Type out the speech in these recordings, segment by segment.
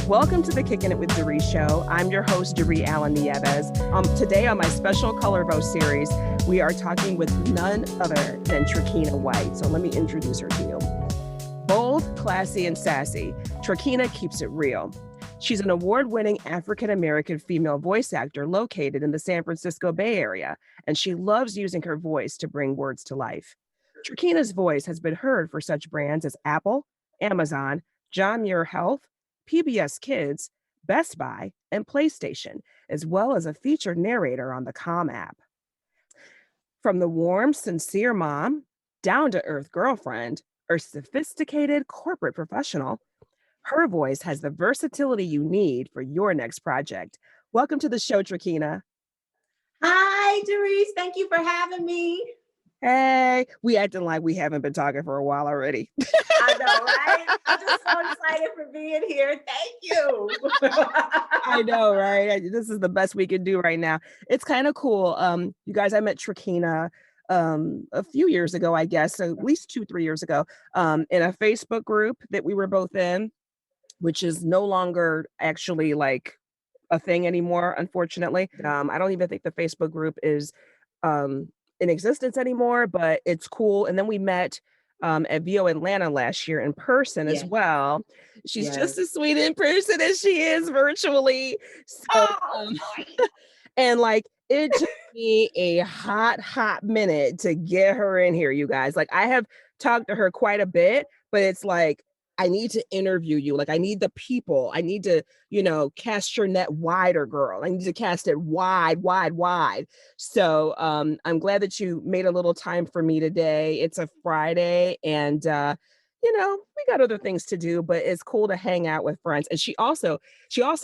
Welcome to the Kicking It with Daree show. I'm your host, Daree Allen Nieves. Today on my special ColorVO series, we are talking with none other than Trekina White. So let me introduce her to you. Bold, classy, and sassy, Trekina keeps it real. She's an award-winning African-American female voice actor located in the San Francisco Bay Area, and she loves using her voice to bring words to life. Trekina's voice has been heard for such brands as Apple, Amazon, John Muir Health, PBS Kids, Best Buy, and PlayStation, as well as a featured narrator on the Calm app. From the warm, sincere mom, down-to-earth girlfriend, or sophisticated corporate professional, her voice has the versatility you need for your next project. Welcome to the show, Trekina. Hi, Daree. Thank you for having me. Hey, we acting like we haven't been talking for a while already. I know, right? I'm just so excited for being here. Thank you. I know, right? This is the best we can do right now. It's kind of cool. You guys, I met Trekina a few years ago, I guess, at least 2-3 years ago, in a Facebook group that we were both in, which is no longer actually like a thing anymore, unfortunately. I don't even think the Facebook group is in existence anymore, but it's cool. And then we met at VO Atlanta last year in person as well. She's just as sweet in person as she is virtually. So, and like it took me a hot minute to get her in here, you guys. Like I have talked to her quite a bit, but it's like, I need to interview you. Like I need the people. I need to, cast your net wider, girl. I need to cast it wide. So I'm glad that you made a little time for me today. It's a Friday and, we got other things to do, but it's cool to hang out with friends. And she also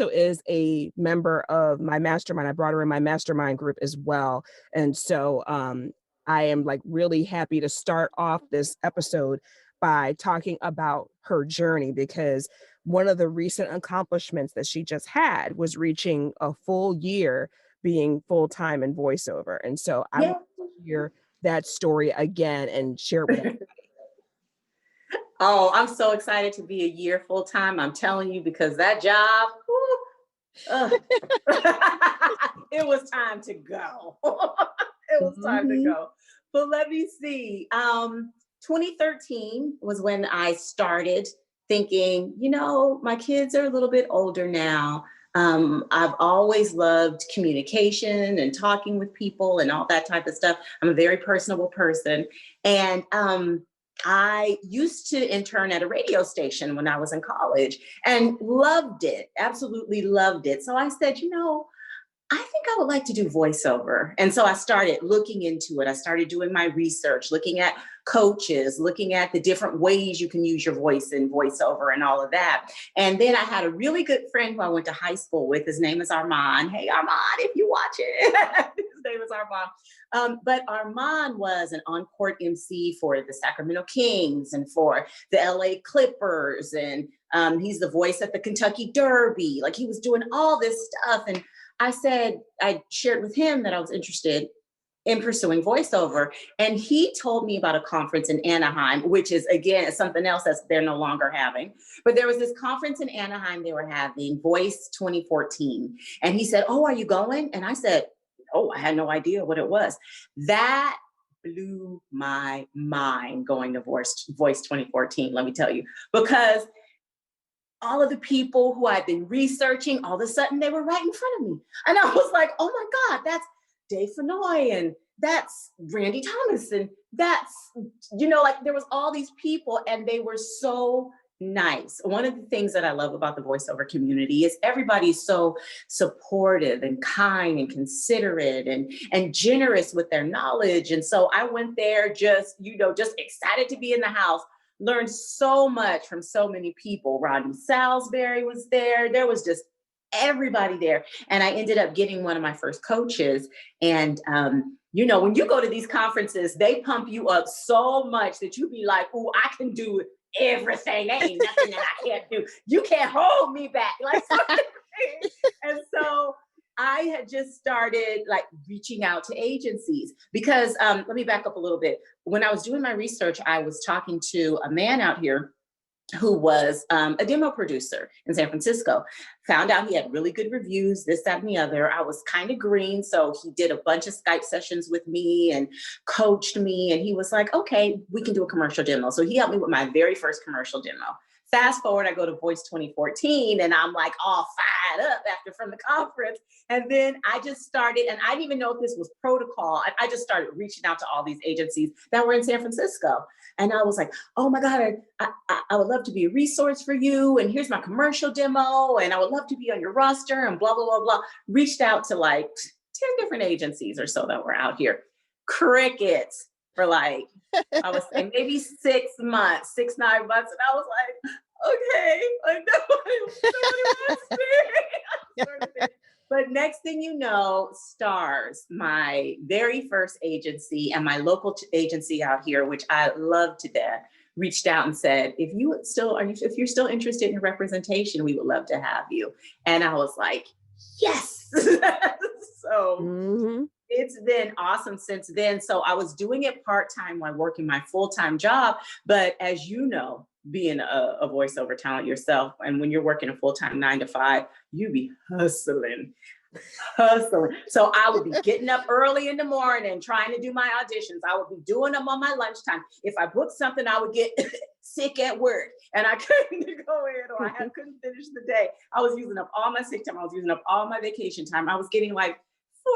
is a member of my mastermind. I brought her in my mastermind group as well. And so I am like really happy to start off this episode by talking about her journey, because one of the recent accomplishments that she just had was reaching a full year being full-time in voiceover. And so I want to hear that story again and share it with everybody. Oh, I'm so excited to be a year full-time. I'm telling you, because that job, it was time to go. It was time to go. But let me see. 2013 was when I started thinking, my kids are a little bit older now. I've always loved communication and talking with people and all that type of stuff. I'm a very personable person. And I used to intern at a radio station when I was in college and loved it, absolutely loved it. So I said, I think I would like to do voiceover. And so I started looking into it. I started doing my research, looking at coaches, looking at the different ways you can use your voice in voiceover and all of that. And then I had a really good friend who I went to high school with. His name is Armand. Hey, Armand, if you watch it. His name is Armand. But Armand was an on-court MC for the Sacramento Kings and for the LA Clippers. And he's the voice at the Kentucky Derby. Like he was doing all this stuff. And I shared with him that I was interested in pursuing voiceover. And he told me about a conference in Anaheim, which is, again, something else that they're no longer having. But there was this conference in Anaheim they were having, Voice 2014. And he said, "Oh, are you going?" And I said, "Oh, I had no idea what it was." That blew my mind, going to Voice 2014, let me tell you, because all of the people who I'd been researching, all of a sudden they were right in front of me. And I was like, oh my God, that's Dave Fenoy, and that's Randy Thomas. And that's, there was all these people and they were so nice. One of the things that I love about the voiceover community is everybody's so supportive and kind and considerate and generous with their knowledge. And so I went there just excited to be in the house. Learned so much from so many people. Rodney Salisbury was there. There was just everybody there. And I ended up getting one of my first coaches. And, when you go to these conferences, they pump you up so much that you be like, "Oh, I can do everything. There ain't nothing that I can't do. You can't hold me back." And so I had just started reaching out to agencies because let me back up a little bit. When I was doing my research, I was talking to a man out here who was a demo producer in San Francisco. Found out he had really good reviews, this, that, and the other. I was kind of green, so he did a bunch of Skype sessions with me and coached me. And he was like, okay, we can do a commercial demo. So he helped me with my very first commercial demo. Fast forward, I go to Voice 2014, and I'm like all fired up from the conference. And then I just started, and I didn't even know if this was protocol. I just started reaching out to all these agencies that were in San Francisco. And I was like, oh my God, I would love to be a resource for you. And here's my commercial demo. And I would love to be on your roster and blah, blah, blah, blah. Reached out to like 10 different agencies or so that were out here. Crickets for like, I was saying maybe 6 months, 9 months. And I was like, okay, like nobody wants me. But next thing you know, Stars, my very first agency and my local agency out here, which I love to death, reached out and said, if you're still interested in representation, we would love to have you. And I was like, yes. So it's been awesome since then. So I was doing it part-time while working my full-time job. But as you know, being a voiceover talent yourself, and when you're working a full-time 9 to 5, you be hustling. So I would be getting up early in the morning, trying to do my auditions. I would be doing them on my lunchtime. If I booked something, I would get sick at work and I couldn't go in, or I couldn't finish the day. I was using up all my sick time. I was using up all my vacation time. I was getting like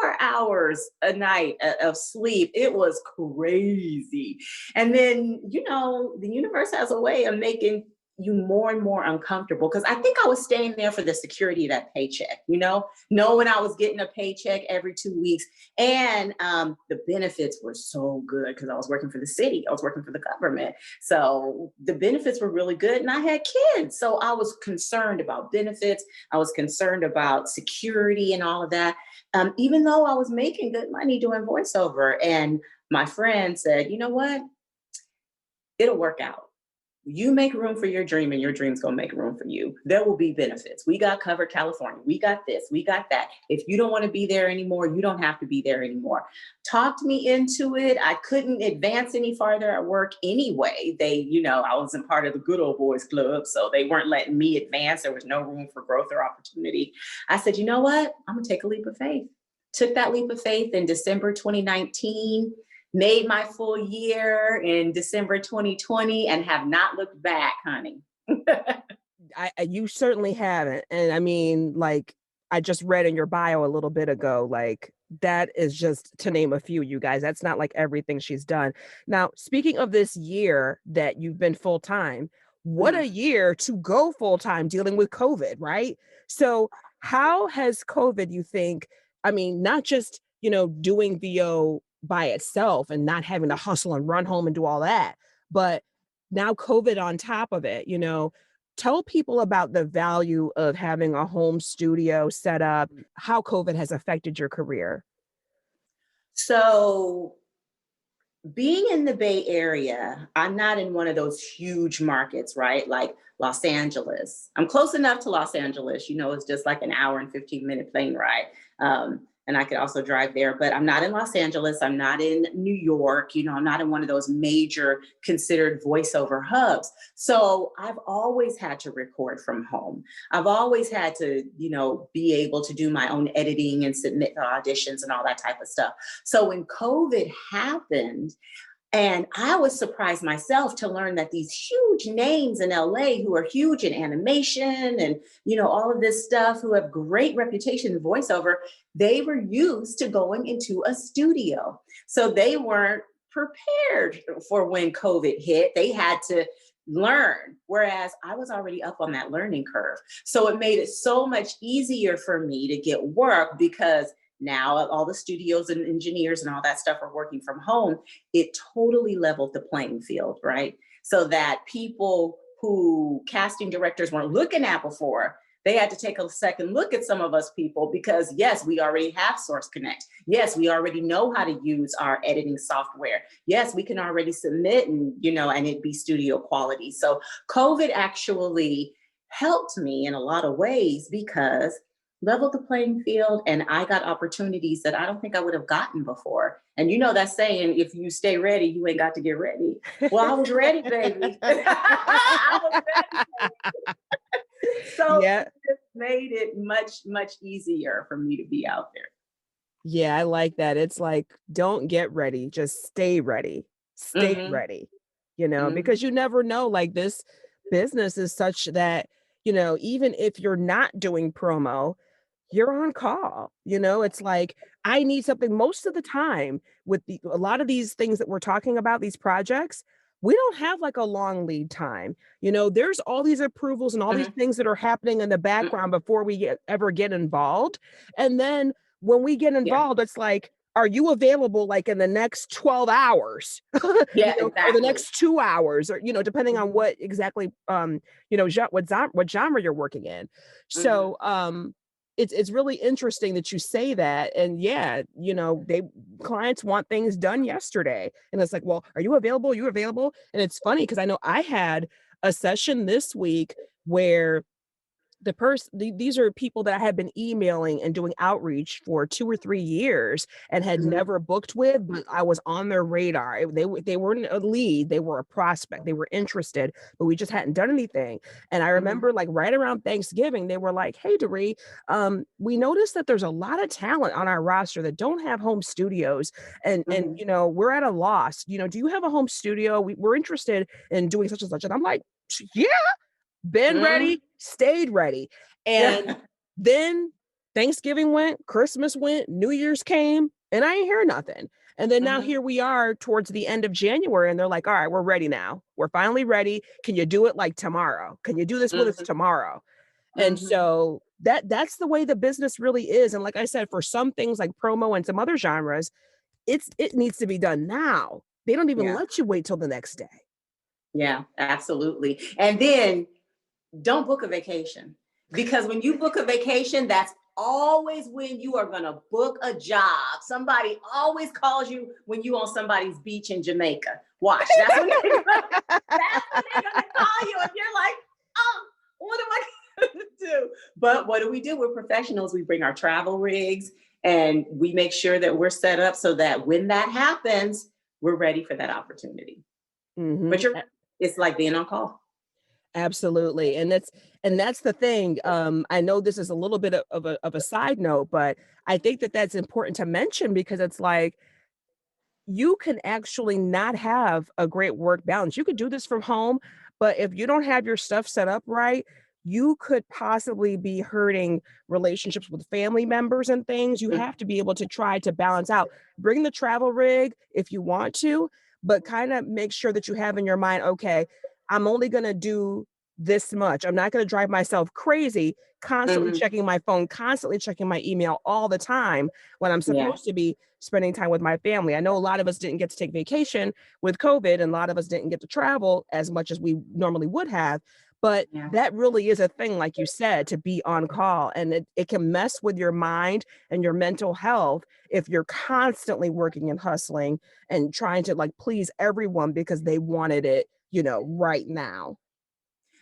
4 hours a night of sleep. It was crazy. And then, you know, the universe has a way of making you more and more uncomfortable, because I think I was staying there for the security of that paycheck, you know, knowing I was getting a paycheck every 2 weeks. And the benefits were so good because I was working for the city. I was working for the government. So the benefits were really good. And I had kids. So I was concerned about benefits. I was concerned about security and all of that. Even though I was making good money doing voiceover. And my friend said, you know what? It'll work out. You make room for your dream, and your dream's gonna make room for you. There will be benefits. We got covered California. We got this, we got that. If you don't want to be there anymore, you don't have to be there anymore. Talked me into it. I couldn't advance any farther at work anyway. They, you know, I wasn't part of the good old boys club, so they weren't letting me advance. There was no room for growth or opportunity. I said, you know what? I'm gonna take a leap of faith. Took that leap of faith in December 2019. Made my full year in December 2020 and have not looked back, honey. You certainly haven't. And I mean, like, I just read in your bio a little bit ago, like, that is just to name a few, you guys. That's not like everything she's done. Now, speaking of this year that you've been full time, what a year to go full time dealing with COVID, right? So, how has COVID, you think, I mean, not just, you know, doing VO by itself and not having to hustle and run home and do all that, but now COVID on top of it, you know, tell people about the value of having a home studio set up, how COVID has affected your career. So being in the Bay Area, I'm not in one of those huge markets, right? Like Los Angeles. I'm close enough to Los Angeles, you know, it's just like an hour and 15-minute plane ride. And I could also drive there, but I'm not in Los Angeles. I'm not in New York. You know, I'm not in one of those major considered voiceover hubs. So I've always had to record from home. I've always had to, you know, be able to do my own editing and submit the auditions and all that type of stuff. So when COVID happened, and I was surprised myself to learn that these huge names in LA who are huge in animation and, you know, all of this stuff, who have great reputation in voiceover, they were used to going into a studio. So they weren't prepared for when COVID hit. They had to learn, whereas I was already up on that learning curve. So it made it so much easier for me to get work, because now all the studios and engineers and all that stuff are working from home. It totally leveled the playing field, right? So that people who casting directors weren't looking at before, they had to take a second look at some of us people, because yes, we already have Source Connect. Yes, we already know how to use our editing software. Yes, we can already submit and, you know, and it be studio quality. So COVID actually helped me in a lot of ways, because leveled the playing field, and I got opportunities that I don't think I would have gotten before. And you know that saying, if you stay ready, you ain't got to get ready. Well, I was ready, baby. I was ready, baby. So Yeah. it just made it much, much easier for me to be out there. Yeah, I like that. It's like, don't get ready, just stay ready. Stay Mm-hmm. ready, Mm-hmm. because you never know. Like this business is such that, even if you're not doing promo, you're on call. It's like I need something most of the time with a lot of these things that we're talking about, these projects. We don't have like a long lead time. There's all these approvals and all these Mm-hmm. things that are happening in the background before we ever get involved. And then when we get Yeah. involved, it's like, are you available like in the next 12 hours, Yeah, or the exactly. next 2 hours, or, depending on Mm-hmm. what exactly, what genre you're working in. Mm-hmm. So, it's really interesting that you say that. And yeah, they clients want things done yesterday. And it's like, well, are you available? Are you available? And it's funny because I know I had a session this week where these are people that I had been emailing and doing outreach for 2 or 3 years and had Mm-hmm. never booked with, but I was on their radar. They weren't a lead, they were a prospect. They were interested, but we just hadn't done anything. And I Mm-hmm. remember like right around Thanksgiving, they were like, "Hey, Daree, we noticed that there's a lot of talent on our roster that don't have home studios, and Mm-hmm. we're at a loss. Do you have a home studio? We're interested in doing such and such." And I'm like, "Yeah." Been Mm-hmm. ready, stayed ready. And Yeah. then Thanksgiving went, Christmas went, New Year's came, and I ain't hear nothing. And then now Mm-hmm. here we are towards the end of January, and they're like, "All right, we're ready now. We're finally ready. Can you do it like tomorrow? Can you do this with us Mm-hmm. tomorrow?" And Mm-hmm. so that's the way the business really is. And like I said, for some things like promo and some other genres, it needs to be done now. They don't even Yeah. let you wait till the next day. Yeah, absolutely. And then don't book a vacation, because when you book a vacation, that's always when you are going to book a job. Somebody always calls you when you on somebody's beach in Jamaica. Watch, that's when they're gonna call you, and you're like, oh, what am I going to do? But what do? We're professionals. We bring our travel rigs, and we make sure that we're set up so that when that happens, we're ready for that opportunity. But Mhm. it's like being on call. Absolutely. And that's the thing. I know this is a little bit of a side note, but I think that that's important to mention because it's like you can actually not have a great work balance. You could do this from home, but if you don't have your stuff set up right, you could possibly be hurting relationships with family members and things. You have to be able to try to balance out. Bring the travel rig if you want to, but kind of make sure that you have in your mind, okay, I'm only going to do this much. I'm not going to drive myself crazy, constantly Mhm. checking my phone, constantly checking my email all the time when I'm Yeah. supposed to be spending time with my family. I know a lot of us didn't get to take vacation with COVID, and a lot of us didn't get to travel as much as we normally would have. But Yeah. that really is a thing, like you said, to be on call. And it can mess with your mind and your mental health if you're constantly working and hustling and trying to like please everyone because they wanted it, right now.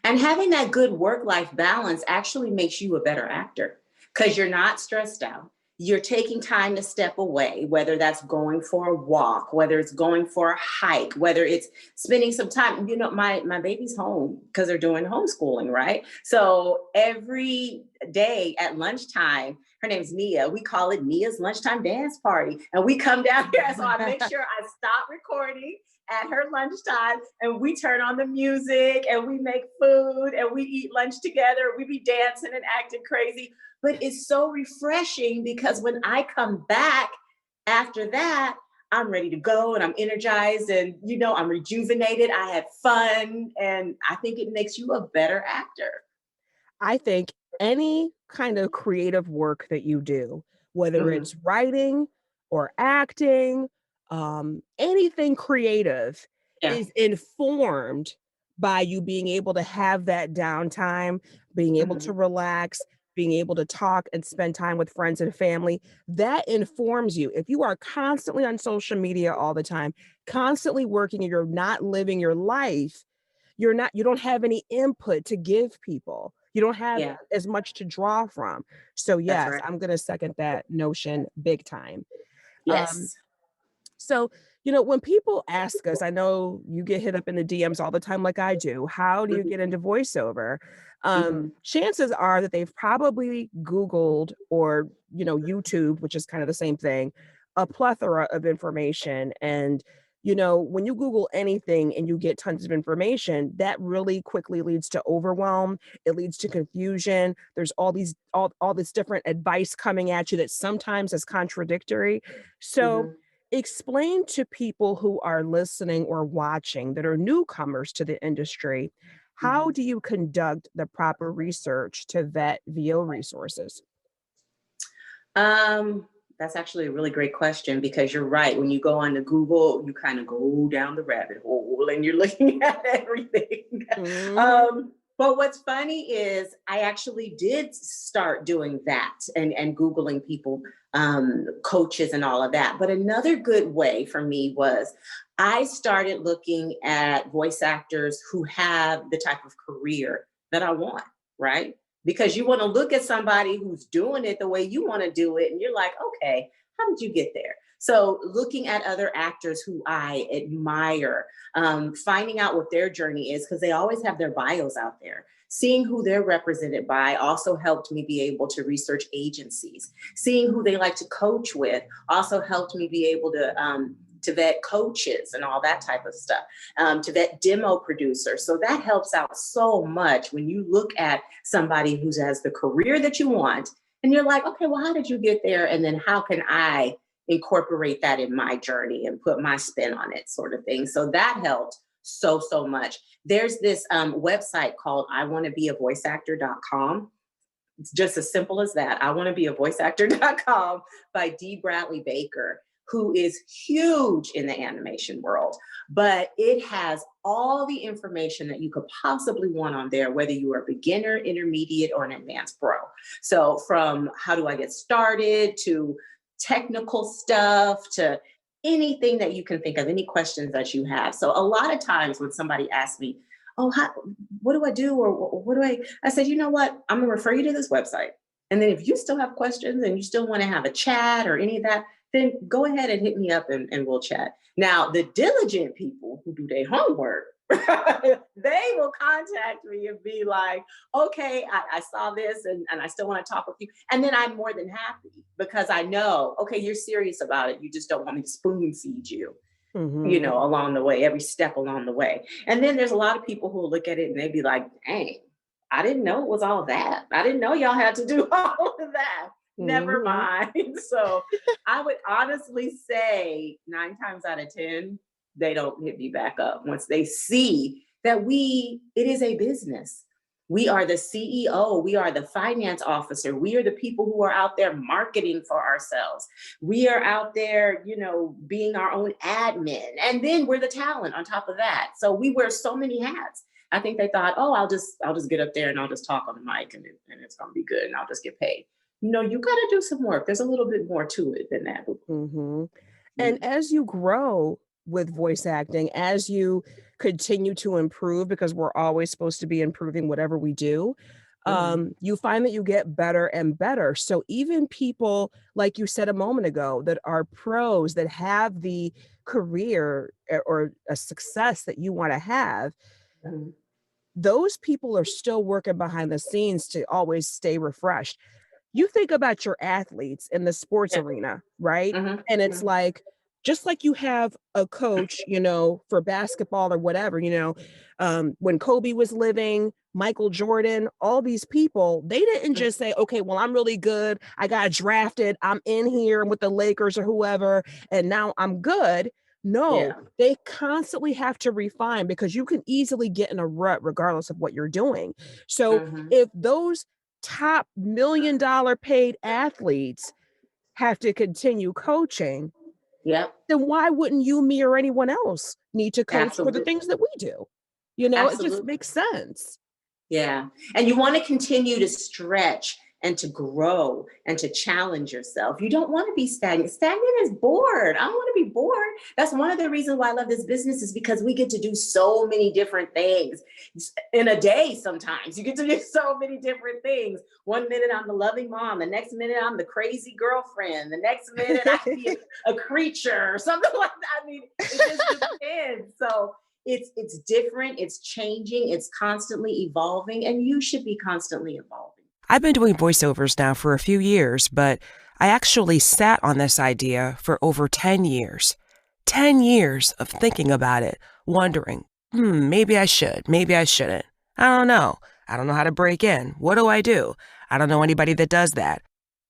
And having that good work life balance actually makes you a better actor because you're not stressed out. You're taking time to step away, whether that's going for a walk, whether it's going for a hike, whether it's spending some time. My baby's home because they're doing homeschooling, right? So every day at lunchtime, her name's Nia. We call it Nia's lunchtime dance party. And we come down here. So I make sure I stop recording at her lunchtime and we turn on the music and we make food and we eat lunch together. We be dancing and acting crazy. But it's so refreshing because when I come back after that, I'm ready to go and I'm energized and I'm rejuvenated. I had fun and I think it makes you a better actor. I think any kind of creative work that you do, whether Mhm. it's writing or acting, anything creative Yeah. is informed by you being able to have that downtime, being able to Mhm. relax, being able to talk and spend time with friends and family. That informs you. If you are constantly on social media all the time, constantly working, and you're not living your life, you don't have any input to give people. You don't have Yeah, as much to draw from. So that's yes, right. I'm going to second that notion big time. Um, Yes. so, when people ask us, I know you get hit up in the DMs all the time, like I do. How do you Mhm, get into voiceover? mhm, Chances are that they've probably Googled or, YouTube, which is kind of the same thing, a plethora of information. And, when you Google anything and you get tons of information, that really quickly leads to overwhelm. It leads to confusion. There's all this different advice coming at you that sometimes is contradictory. So mhm, explain to people who are listening or watching that are newcomers to the industry, how mhm. do you conduct the proper research to vet VO resources? Um, that's actually a really great question because you're right. When you go on to Google, you kind of go down the rabbit hole and you're looking at everything. Mhm. But what's funny is I actually did start doing that and Googling people, coaches and all of that. But another good way for me was I started looking at voice actors who have the type of career that I want, right? Because you want to look at somebody who's doing it the way you want to do it and you're like, okay, how did you get there? So looking at other actors who I admire, finding out what their journey is, because they always have their bios out there, seeing who they're represented by also helped me be able to research agencies. Seeing who they like to coach with also helped me be able to vet coaches and all that type of stuff, to vet demo producers. So that helps out so much when you look at somebody who has the career that you want and you're like, okay, well, how did you get there? And then how can I incorporate that in my journey and put my spin on it, sort of thing. So that helped so much. There's this website called I want to be a voice actor.com. It's just as simple as that. I want to be a voice actor.com by D. Bradley Baker, who is huge in the animation world. But it has all the information that you could possibly want on there, whether you are a beginner, intermediate, or an advanced pro. So, from how do I get started to technical stuff to anything that you can think of, any questions that you have. So, a lot of times when somebody asks me, oh, what do I do? Or what do I said, you know what? I'm going to refer you to this website. And then if you still have questions and you still want to have a chat or any of that, then go ahead and hit me up and we'll chat. Now, the diligent people who do their homework, they will contact me and be like, okay, I saw this and I still want to talk with you. And then I'm more than happy because I know, okay, you're serious about it. You just don't want me to spoon feed you, Mhm. along the way, every step along the way. And then there's a lot of people who will look at it and they be like, dang, I didn't know it was all that. I didn't know y'all had to do all of that. Never Mhm. mind. So I would honestly say 9 times out of 10, they don't hit me back up once they see that it is a business. We are the CEO, we are the finance officer, we are the people who are out there marketing for ourselves. We are out there, being our own admin. And then we're the talent on top of that. So we wear so many hats. I think they thought, oh, I'll just get up there and I'll just talk on the mic and it's gonna be good and I'll just get paid. No, you gotta do some work. There's a little bit more to it than that. Mhm. And Mm, as you grow with voice acting, as you continue to improve, because we're always supposed to be improving whatever we do, mhm, you find that you get better and better. So even people, like you said a moment ago, that are pros that have the career or a success that you want to have, mhm. those people are still working behind the scenes to always stay refreshed. You think about your athletes in the sports Yeah. arena, right? Mhm, And it's mhm, like, just like you have a coach, for basketball or whatever, when Kobe was living, Michael Jordan, all these people, they didn't mhm. just say, okay, well, I'm really good. I got drafted. I'm in here with the Lakers or whoever, and now I'm good. No, Yeah. they constantly have to refine because you can easily get in a rut regardless of what you're doing. So Mhm. if those top $1 million paid athletes have to continue coaching, Yep. then why wouldn't you, me, or anyone else need to coach for the Absolutely. things that we do? It just Absolutely. makes sense. Yeah. And you want to continue to stretch and to grow and to challenge yourself. You don't want to be stagnant. Stagnant is bored. I don't want to be bored. That's one of the reasons why I love this business, is because we get to do so many different things in a day. Sometimes you get to do so many different things. 1 minute I'm the loving mom, the next minute I'm the crazy girlfriend, the next minute I can be a creature or something like that. I mean, it just depends. So it's different, it's changing, it's constantly evolving, and you should be constantly evolving. I've been doing voiceovers now for a few years, but I actually sat on this idea for over 10 years. 10 years of thinking about it, wondering, maybe I should, maybe I shouldn't. I don't know. I don't know how to break in. What do? I don't know anybody that does that.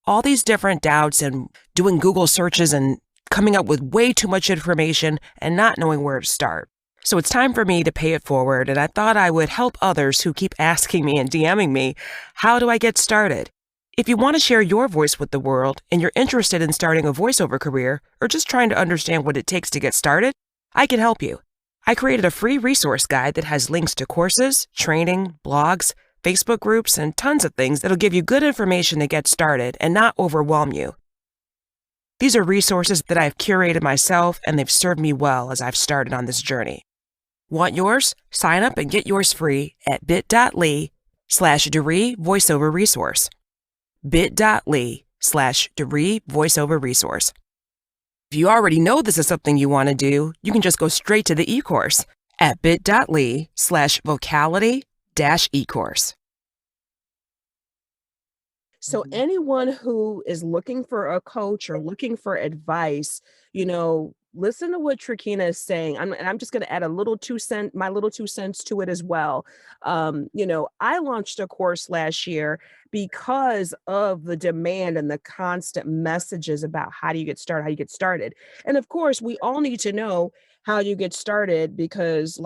All these different doubts and doing Google searches and coming up with way too much information and not knowing where to start. So it's time for me to pay it forward, and I thought I would help others who keep asking me and DMing me, how do I get started? If you want to share your voice with the world and you're interested in starting a voiceover career or just trying to understand what it takes to get started, I can help you. I created a free resource guide that has links to courses, training, blogs, Facebook groups, and tons of things that'll give you good information to get started and not overwhelm you. These are resources that I've curated myself, and they've served me well as I've started on this journey. Want yours? Sign up and get yours free at bit.ly/Daree voiceover resource. bit.ly/Daree voiceover resource. If you already know this is something you want to do, you can just go straight to the e-course at bit.ly/vocality-ecourse. So anyone who is looking for a coach or looking for advice, listen to what Trekina is saying. I'm just going to add my little 2 cents to it as well. I launched a course last year because of the demand and the constant messages about how do you get started. And of course, we all need to know how you get started because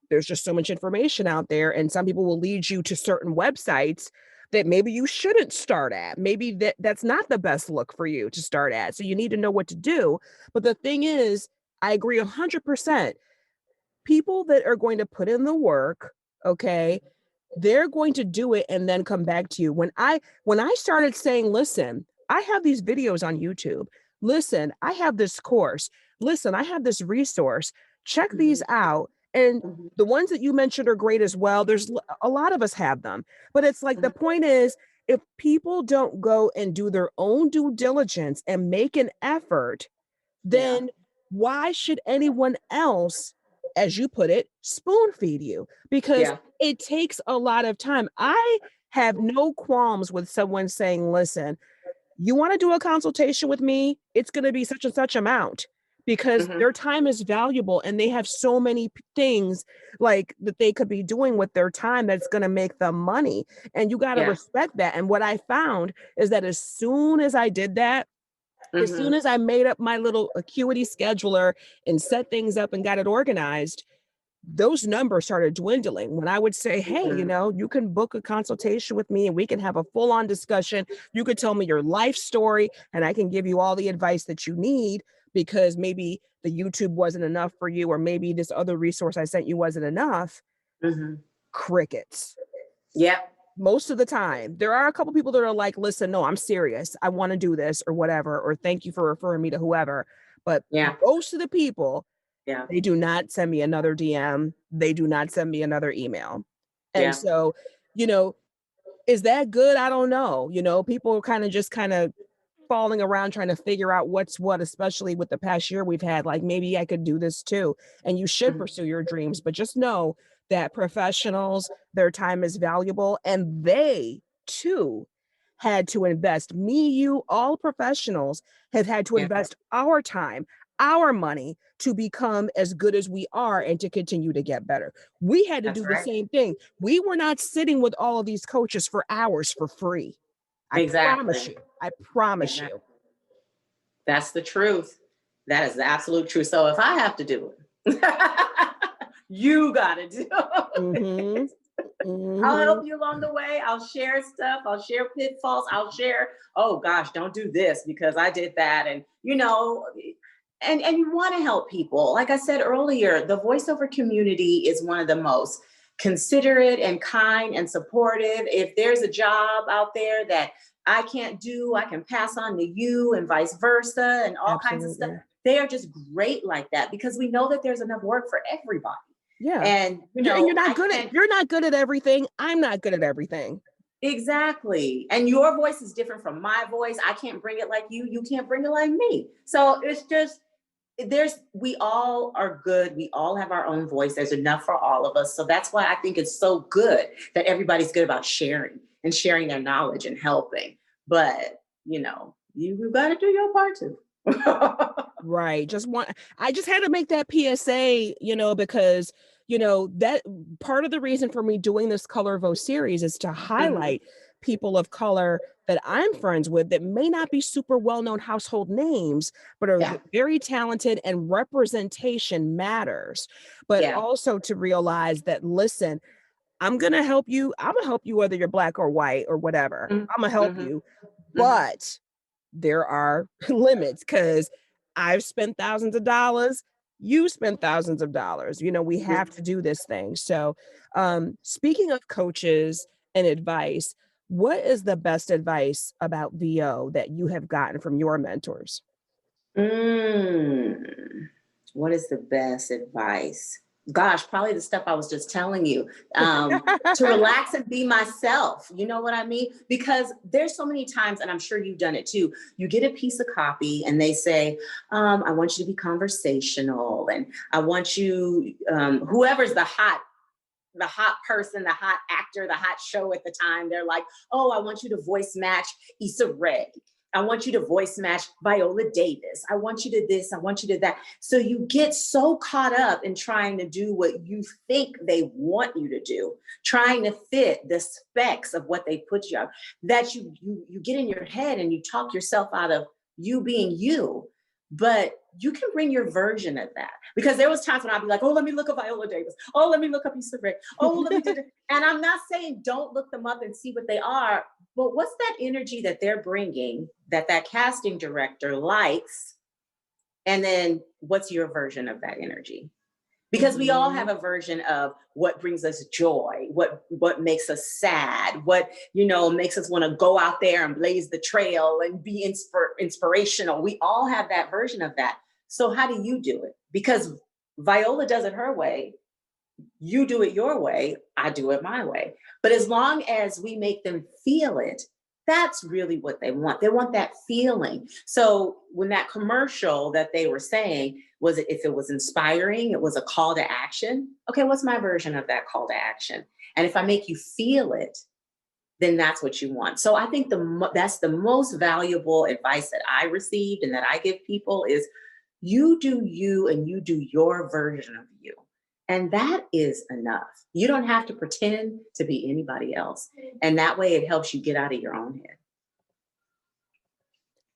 there's just so much information out there, and some people will lead you to certain websites that maybe you shouldn't start at. Maybe that's not the best look for you to start at. So you need to know what to do. But the thing is, I agree 100%. People that are going to put in the work, okay, they're going to do it and then come back to you. When I started saying, listen, I have these videos on YouTube. Listen, I have this course. Listen, I have this resource. Check these out. And the ones that you mentioned are great as well. There's a lot of us have them, but it's like the point is, if people don't go and do their own due diligence and make an effort, then why should anyone else, as you put it, spoon feed you? Because it takes a lot of time. I have no qualms with someone saying, listen, you want to do a consultation with me? It's going to be such and such amount, because their time is valuable and they have so many things that they could be doing with their time that's going to make them money. And you got to respect that. And what I found is that as soon as I did that, as soon as I made up my little acuity scheduler and set things up and got it organized, those numbers started dwindling. When I would say, hey, you can book a consultation with me and we can have a full-on discussion. You could tell me your life story and I can give you all the advice that you need, because maybe the YouTube wasn't enough for you, or maybe this other resource I sent you wasn't enough. Crickets. Yep. Most of the time, there are a couple people that are like, listen, no, I'm serious. I want to do this or whatever, or thank you for referring me to whoever. But most of the people, they do not send me another DM. They do not send me another email. And so, is that good? I don't know. People are kind of falling around trying to figure out what's what, especially with the past year we've had. Like, maybe I could do this too. And you should pursue your dreams, but just know that professionals, their time is valuable, and they too had to invest. Me, you, all professionals have had to invest our time, our money to become as good as we are and to continue to get better. We had to do the same thing. We were not sitting with all of these coaches for hours for free. I promise you. I promise you. That's the truth. That is the absolute truth. So if I have to do it, you got to do it. I'll help you along the way. I'll share stuff. I'll share pitfalls. I'll share, oh gosh, don't do this because I did that. And, and you want to help people. Like I said earlier, the voiceover community is one of the most considerate and kind and supportive. If there's a job out there that I can't do, I can pass on to you, and vice versa, and all kinds of stuff. they are just great like that because we know that there's enough work for everybody. Yeah. And, you And know, you're not good at everything. I'm not good at everything. Exactly. And your voice is different from my voice. I can't bring it like you. You can't bring it like me. So it's just, we all are good. We all have our own voice. There's enough for all of us. So that's why I think it's so good that everybody's good about sharing and sharing their knowledge and helping. But, you know, you got to do your part too. Right. I just had to make that PSA, you know, because, you know, that part of the reason for me doing this ColorVO series is to highlight people of color that I'm friends with that may not be super well-known household names, but are very talented, and representation matters. But also to realize that, listen, I'm going to help you. I'm going to help you whether you're Black or white or whatever. I'm going to help you. But there are limits, because I've spent thousands of dollars. You spend thousands of dollars. You know, we have to do this thing. So speaking of coaches and advice, what is the best advice about VO that you have gotten from your mentors? What is the best advice? Gosh, probably the stuff I was just telling you, to relax and be myself. You know what I mean? Because there's so many times, and I'm sure you've done it too, you get a piece of copy and they say, I want you to be conversational, and I want you, whoever's the hot person, the hot actor, the hot show at the time, they're like, oh, I want you to voice match Issa Rae. I want you to voice match Viola Davis. I want you to this, I want you to that. So you get so caught up in trying to do what you think they want you to do, trying to fit the specs of what they put you on, that you get in your head and you talk yourself out of you being you. But you can bring your version of that, because there was times when I'd be like, oh, let me look up Viola Davis. Oh, let me look up Issa Rae. Oh, let me do that. And I'm not saying don't look them up and see what they are, but what's that energy that they're bringing that casting director likes? And then what's your version of that energy? Because we all have a version of what brings us joy, what makes us sad, what, you know, makes us want to go out there and blaze the trail and be inspirational. We all have that version of that. So how do you do it? Because Viola does it her way. You do it your way. I do it my way. But as long as we make them feel it, that's really what they want. They want that feeling. So when that commercial that they were saying, if it was inspiring, it was a call to action. Okay, what's my version of that call to action? And if I make you feel it, then that's what you want. So I think that's the most valuable advice that I received and that I give people is, you do you and you do your version of you. And that is enough. You don't have to pretend to be anybody else. And that way it helps you get out of your own head.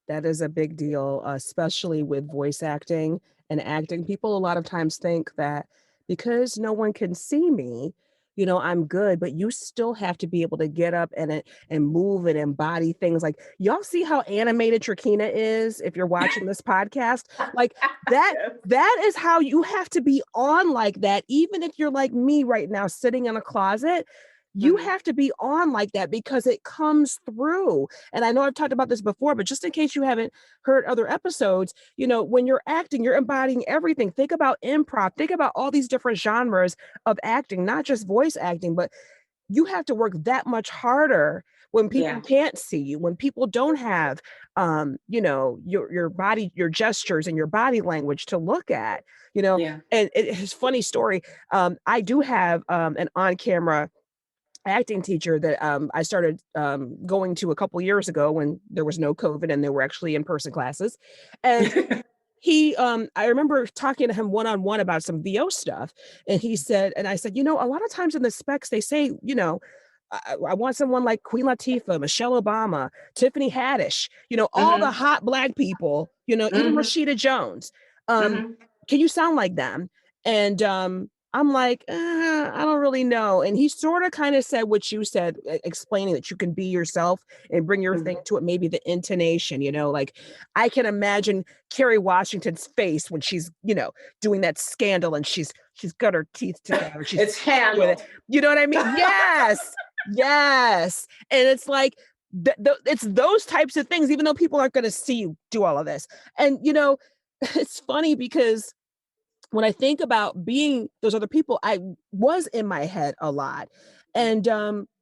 That is a big deal, especially with voice acting and acting. People a lot of times think that because no one can see me, you know, I'm good, but you still have to be able to get up and move and embody things. Like, y'all see how animated Trekina is if you're watching this podcast? Like that is how you have to be on like that. Even if you're like me right now, sitting in a closet, you have to be on like that because it comes through. And I know I've talked about this before, but just in case you haven't heard other episodes, you know, when you're acting, you're embodying everything. Think about improv, think about all these different genres of acting, not just voice acting, but you have to work that much harder when people can't see you, when people don't have, you know, your body, your gestures and your body language to look at, you know. And it's a funny story. I do have an on-camera acting teacher that I started going to a couple years ago when there was no COVID and there were actually in-person classes. And he, I remember talking to him one-on-one about some VO stuff. And he said, and I said, you know, a lot of times in the specs, they say, you know, I want someone like Queen Latifah, Michelle Obama, Tiffany Haddish, you know, all the hot Black people, you know, even Rashida Jones. Can you sound like them? And I'm like, I don't really know. And he sort of kind of said what you said, explaining that you can be yourself and bring your thing to it. Maybe the intonation, you know, like I can imagine Kerry Washington's face when she's, you know, doing that Scandal and she's got her teeth together. It's handled. You know what I mean? Yes. Yes. And it's like, it's those types of things, even though people aren't going to see you do all of this. And, you know, it's funny because when I think about being those other people, I was in my head a lot. And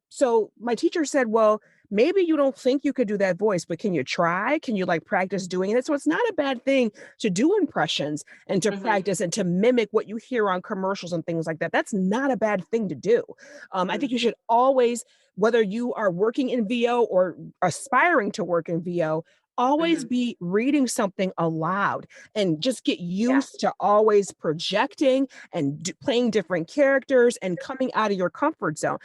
so my teacher said, well, maybe you don't think you could do that voice, but can you try? Can you like practice doing it? So it's not a bad thing to do impressions and to practice and to mimic what you hear on commercials and things like that. That's not a bad thing to do. I think you should always, whether you are working in VO or aspiring to work in VO, always be reading something aloud and just get used to always projecting and playing different characters and coming out of your comfort zone.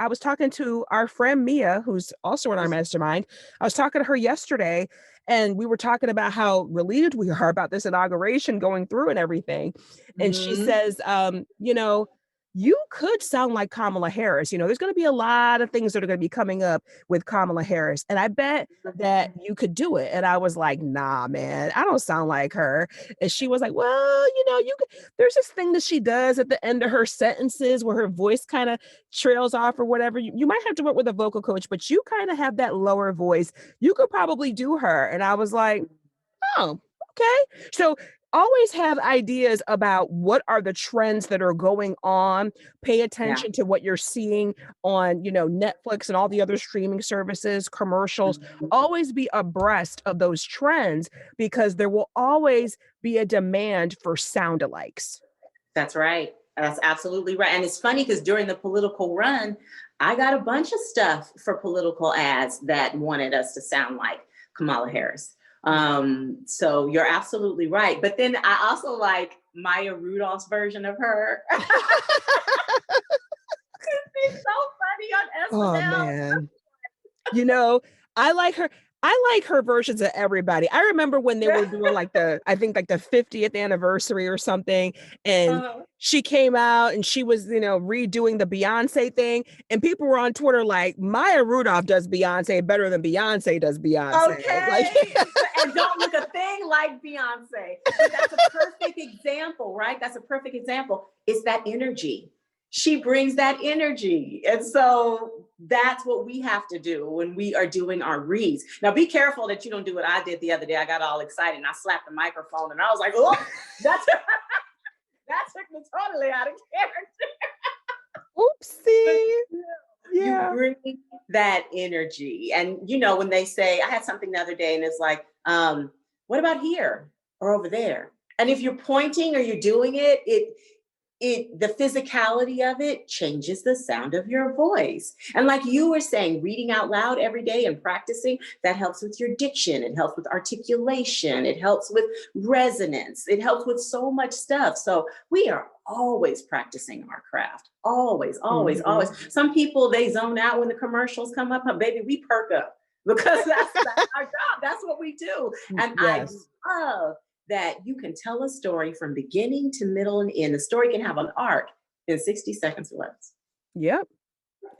I was talking to our friend Mia, who's also in our mastermind. I was talking to her yesterday, and we were talking about how relieved we are about this inauguration going through and everything. And she says, you could sound like Kamala Harris. There's going to be a lot of things that are going to be coming up with Kamala Harris. And I bet that you could do it. And I was like, nah, man, I don't sound like her. And she was like, well, there's this thing that she does at the end of her sentences where her voice kind of trails off or whatever. You might have to work with a vocal coach, but you kind of have that lower voice. You could probably do her. And I was like, oh, okay. So always have ideas about what are the trends that are going on. Pay attention to what you're seeing on, Netflix and all the other streaming services, commercials. Always be abreast of those trends because there will always be a demand for sound-alikes. That's right. That's absolutely right. And it's funny because during the political run, I got a bunch of stuff for political ads that wanted us to sound like Kamala Harris. So you're absolutely right. But then I also like Maya Rudolph's version of her. She's so funny on SNL. Oh man. I like her. I like her versions of everybody. I remember when they were doing the 50th anniversary or something. And she came out and she was, redoing the Beyonce thing. And people were on Twitter like, Maya Rudolph does Beyonce better than Beyonce does Beyonce. Okay. And don't look a thing like Beyonce. But that's a perfect example, right? That's a perfect example. It's that energy. She brings that energy. And so that's what we have to do when we are doing our reads. Now, be careful that you don't do what I did the other day. I got all excited and I slapped the microphone and I was like, oh, that took me totally out of character. Oopsie. Yeah. You bring that energy. And, when they say, I had something the other day and it's like, what about here or over there? And if you're pointing or you're doing it, the physicality of it changes the sound of your voice. And like you were saying, reading out loud every day and practicing, that helps with your diction. It helps with articulation. It helps with resonance. It helps with so much stuff. So we are always practicing our craft. Always, always, always. Some people, they zone out when the commercials come up. Baby, we perk up because that's our job. That's what we do. And yes. I love that you can tell a story from beginning to middle and end. The story can have an arc in 60 seconds or less. Yep,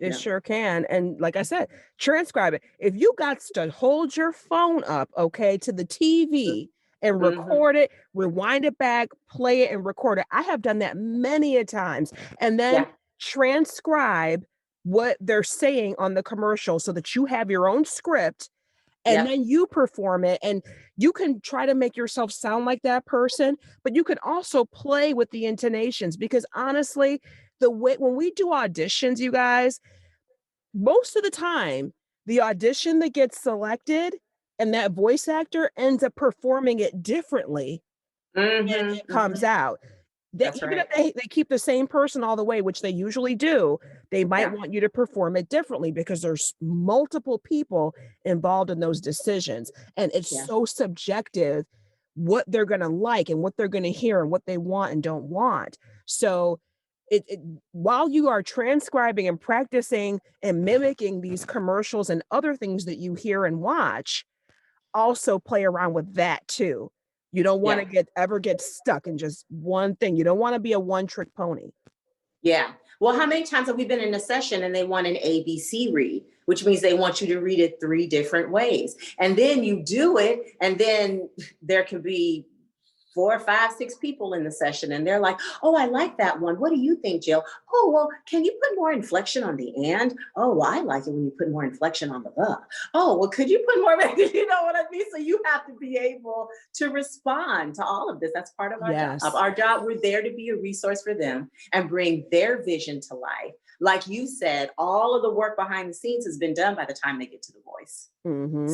it sure can. And like I said, transcribe it. If you got to hold your phone up, to the TV and record it, rewind it back, play it and record it. I have done that many a times. And then transcribe what they're saying on the commercial so that you have your own script. And then you perform it, and you can try to make yourself sound like that person, but you can also play with the intonations because honestly, when we do auditions, you guys, most of the time, the audition that gets selected and that voice actor ends up performing it differently and it comes out. Even if they keep the same person all the way, which they usually do, they might want you to perform it differently because there's multiple people involved in those decisions. And it's so subjective what they're going to like and what they're going to hear and what they want and don't want. So while you are transcribing and practicing and mimicking these commercials and other things that you hear and watch, also play around with that too. You don't want to ever get stuck in just one thing. You don't want to be a one-trick pony. Yeah. Well, how many times have we been in a session and they want an ABC read, which means they want you to read it 3 different ways. And then you do it, and then there can be 4, 5, 6 people in the session, and they're like, oh, I like that one. What do you think, Jill? Oh, well, can you put more inflection on the and? Oh, well, I like it when you put more inflection on the. Oh, well, could you put more, you know what I mean? So you have to be able to respond to all of this. That's part of our job. Our job, we're there to be a resource for them and bring their vision to life. Like you said, all of the work behind the scenes has been done by the time they get to the voice.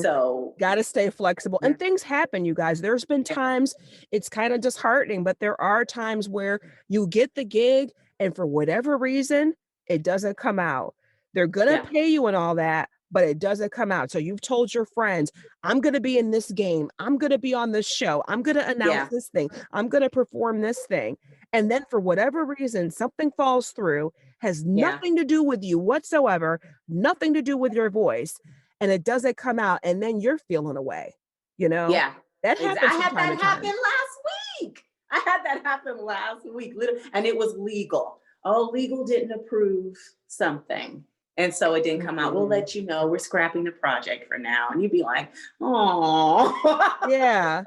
So got to stay flexible. And things happen, you guys. There's been times it's kind of disheartening, but there are times where you get the gig and for whatever reason, it doesn't come out. They're going to pay you and all that, but it doesn't come out. So you've told your friends, I'm going to be in this game. I'm going to be on this show. I'm going to announce this thing. I'm going to perform this thing. And then for whatever reason, something falls through, has nothing to do with you whatsoever, nothing to do with your voice. And it doesn't come out. And then you're feeling away, you know? Yeah. That happens. I had that happen last week. I had that happen last week. And it was legal. Oh, legal didn't approve something. And so it didn't come out. We'll let you know. We're scrapping the project for now. And you'd be like, oh. Yeah.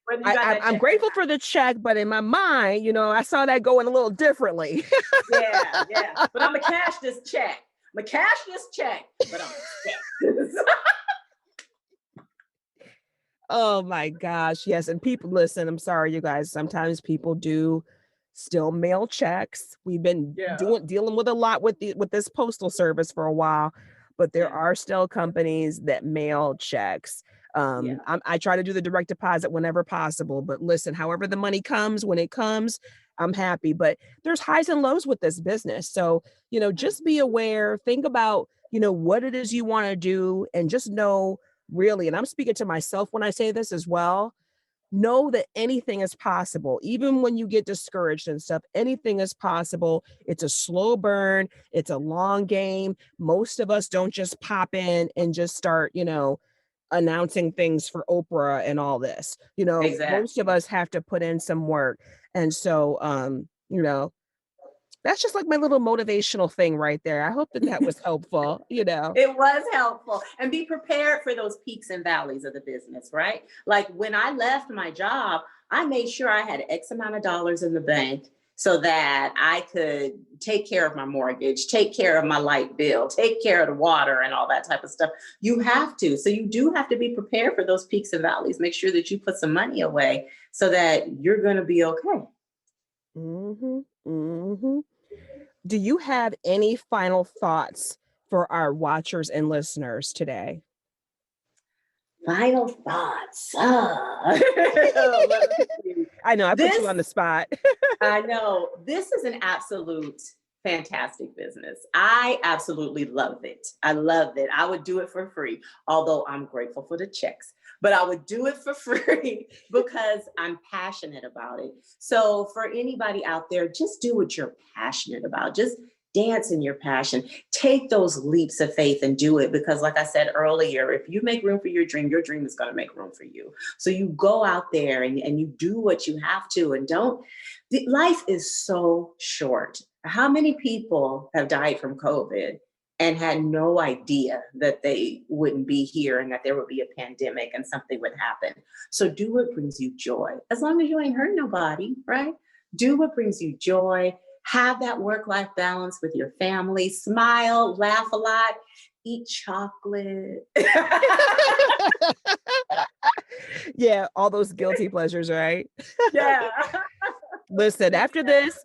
I'm grateful for the check, but in my mind, you know, I saw that going a little differently. yeah. But I'm going to cash this check. But I'm Oh my gosh. Yes. And people, listen, I'm sorry, you guys. Sometimes people do still mail checks. We've been dealing with a lot with this postal service for a while, but there are still companies that mail checks. I try to do the direct deposit whenever possible, but listen, however the money comes, when it comes, I'm happy. But there's highs and lows with this business. So, you know, just be aware, think about, you know, what it is you want to do, and just know really, and I'm speaking to myself when I say this as well, know that anything is possible. Even when you get discouraged and stuff, anything is possible. It's a slow burn. It's a long game. Most of us don't just pop in and just start, you know, announcing things for Oprah and all this. You know, most of us have to put in some work. And so, you know, that's just like my little motivational thing right there. I hope that was helpful, you know. It was helpful. And be prepared for those peaks and valleys of the business, right? Like when I left my job, I made sure I had X amount of dollars in the bank so that I could take care of my mortgage, take care of my light bill, take care of the water and all that type of stuff. You have to. So you do have to be prepared for those peaks and valleys. Make sure that you put some money away so that you're going to be okay. Do you have any final thoughts for our watchers and listeners today? Final thoughts. I know, I put you on the spot. I know. This is an absolute fantastic business. I absolutely love it. I love it. I would do it for free, although I'm grateful for the checks. But I would do it for free because I'm passionate about it. So for anybody out there, just do what you're passionate about. Just dance in your passion. Take those leaps of faith and do it, because like I said earlier, if you make room for your dream is going to make room for you. So you go out there and you do what you have to, and life is so short. How many people have died from COVID and had no idea that they wouldn't be here and that there would be a pandemic and something would happen? So do what brings you joy. As long as you ain't hurt nobody, right? Do what brings you joy. Have that work-life balance with your family. Smile, laugh a lot, eat chocolate. Yeah, all those guilty pleasures, right? Yeah. Listen, after this,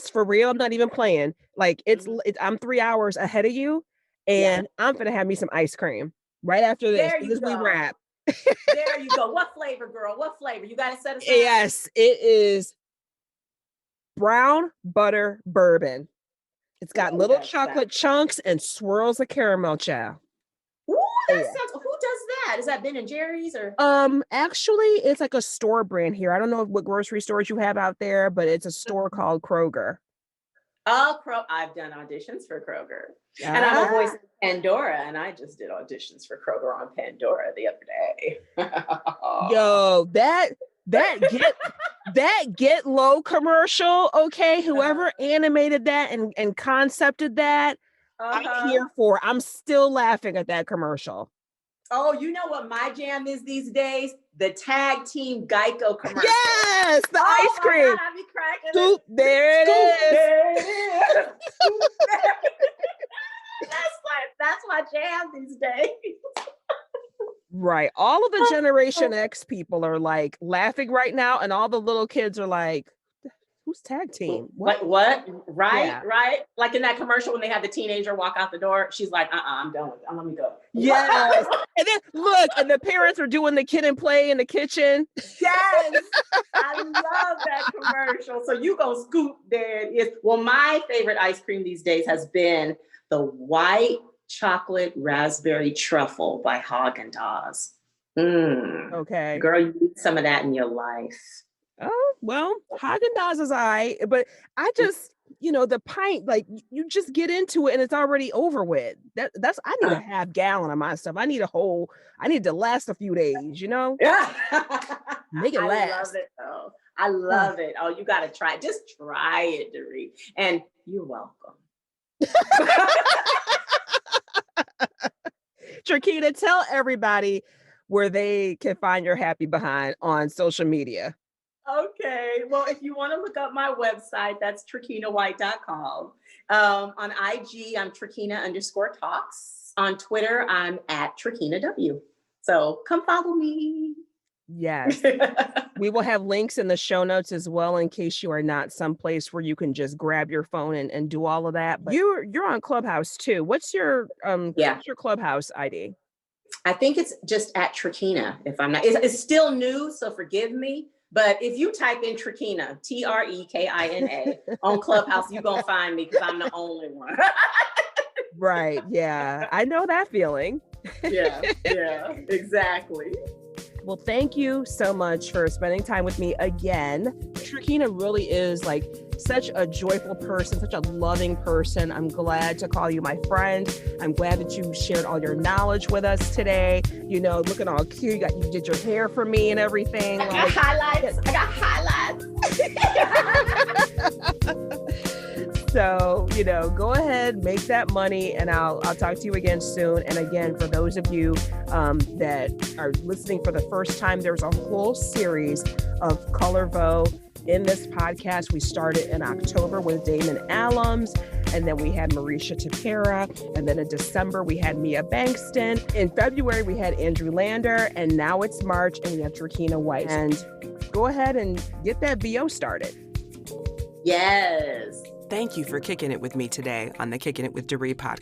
for real, I'm not even playing. Like I'm 3 hours ahead of you, and I'm gonna have me some ice cream right after this. As we wrap. There you go. What flavor, girl? What flavor? You got to set aside. Yes, it is brown butter bourbon. It's got little chocolate chunks and swirls of caramel, child. Ooh, that sounds. Who does that? Is that Ben and Jerry's or? Actually, it's like a store brand here. I don't know what grocery stores you have out there, but it's a store called Kroger. Oh, I've done auditions for Kroger, and I'm a voice in Pandora, and I just did auditions for Kroger on Pandora the other day. Yo, that Get Low commercial, okay? Whoever animated that and concepted that, I'm here for. I'm still laughing at that commercial. Oh, you know what my jam is these days? the tag team Geico commercial. Yes, the ice cream. God, I be cracking Scoop, there it is. Scoop, there it is. That's my jam these days. Right. All of the Generation X people are like laughing right now, and all the little kids are like, who's tag team? What? Right, Yeah. right. Like in that commercial when they have the teenager walk out the door, she's like, I'm done with it. Let me go. Yes. And then look, and the parents are doing the kid and play in the kitchen. Yes. I love that commercial. So you go scoop, there it is. Well, my favorite ice cream these days has been the white chocolate raspberry truffle by Haagen-Dazs. Okay. Girl, you need some of that in your life. Oh, well, Haagen-Dazs is but I just, the pint, like you just get into it and it's already over with. I need a half gallon of my stuff. I need to last a few days, Yeah. Make it last. I love it though. I love it. Oh, you got to try it. Just try it, Daree. And you're welcome. Trekina, tell everybody where they can find your happy behind on social media. Okay. Well, if you want to look up my website, that's TrekinaWhite.com. On IG, I'm Trekina_talks. On Twitter, I'm at TrekinaW. So come follow me. Yes. We will have links in the show notes as well in case you are not someplace where you can just grab your phone and do all of that. But you're on Clubhouse too. What's your Clubhouse ID? I think it's just at Trekina. If I'm not, it's still new, so forgive me. But if you type in Trekina, Trekina on Clubhouse, you're going to find me because I'm the only one. Right. Yeah. I know that feeling. Yeah, exactly. Well, thank you so much for spending time with me again. Trekina really is like such a joyful person, such a loving person. I'm glad to call you my friend. I'm glad that you shared all your knowledge with us today. Looking all cute. You did your hair for me and everything. I got highlights. So, go ahead, make that money, and I'll talk to you again soon. And again, for those of you that are listening for the first time, there's a whole series of ColorVO in this podcast. We started in October with Damon Allums, and then we had Marisha Tapera, and then in December we had Mia Bankston. In February we had Andrew Lander, and now it's March and we have Trekina White. And go ahead and get that VO started. Yes. Thank you for kicking it with me today on the Kicking It with Daree podcast.